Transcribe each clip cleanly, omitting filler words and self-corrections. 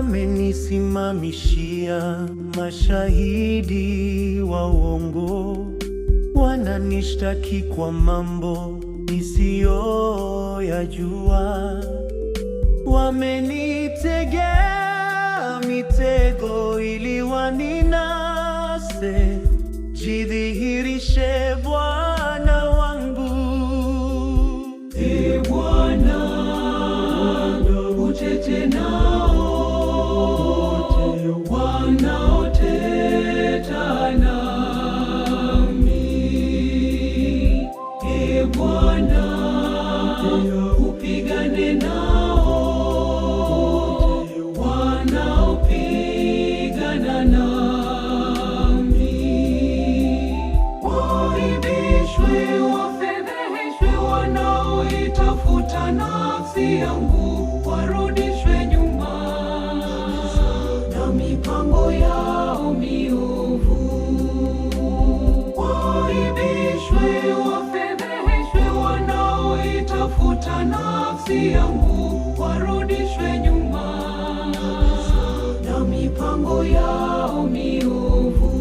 Wamenisimamishia mashahidi wa uongo, wananishtaki kwa mambo nisiyoyajua. Wamenitegea mitego ili waninase. Jidhihirishe Bwana wangu. Ee Bwana, utete nao wanaoteta nami. Ee Bwana, upigane nao wanaopigana nami. Waibishwe, wafedheheshwe wanaoitafuta nafsi yangu, warudishwe nyuma na mipango yao miovu. Waibishwe, wafedheheshwe wanaoitafuta nafsi yangu, warudishwe nyuma na mipango yao miovu.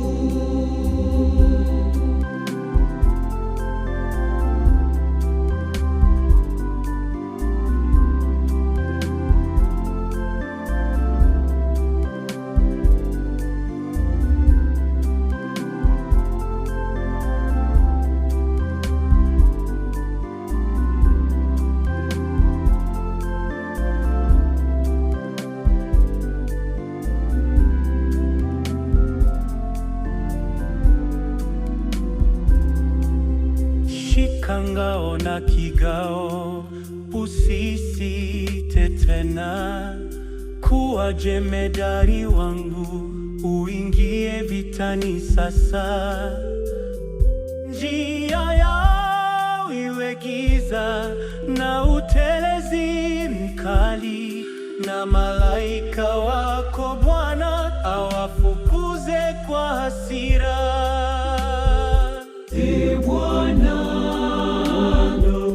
Shika ngao na kigao, usisite tena. Kuwa jemedari wangu, uingie vitani sasa. Njia yao iwe giza na utelezi mkali, na malaika wako Bwana awafukuze kwa hasira. Ee Bwana,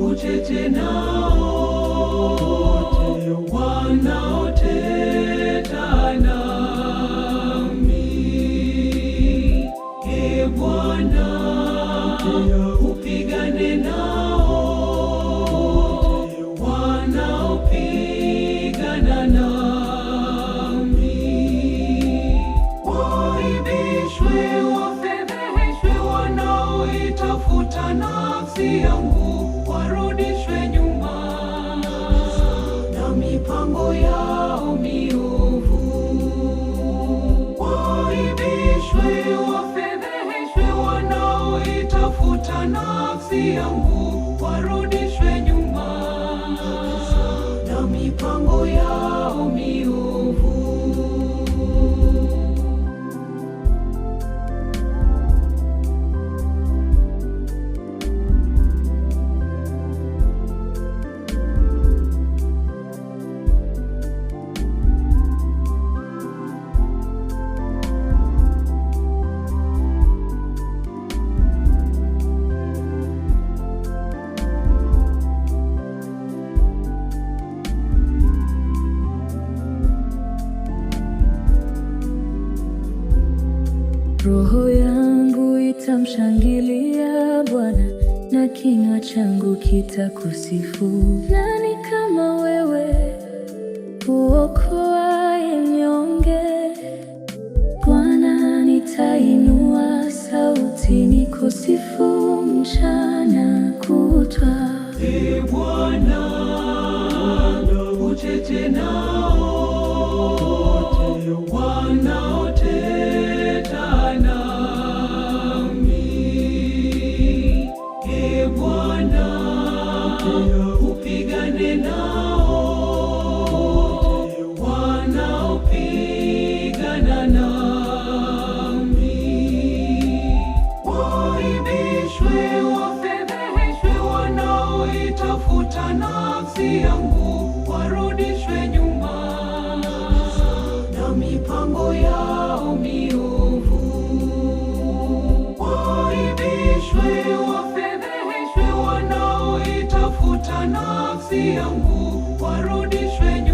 utete nao wanaoteta nami. Ee Bwana, upigane nao wanaopigana nami. Waibishwe, wafedheheshwe wanaoitafuta nafsi yangu, warudishwe nyuma na mipango yao miovu. Waibishwe, wafedheheshwe wanaoitafuta nafsi yangu, warudishwe nyuma na mipango yao miovu. Roho yangu itamshangilia Bwana, na kinywa changu kitakusifu. Nani kama wewe, uokoaye mnyonge? Bwana, nitainua sauti nikusifu mchana kutwa. Ee Bwana, utete nao wanaoteta nami. Ee Bwana, upigane nao wanaopigana nami. Waibishwe, wafedheheshwe wanaoitafuta nafsi yangu, warudishwe nyuma na mipango yao miovu. Waibishwe, wafedheheshwe wanaoitafuta nafsi yangu, warudishwe nyuma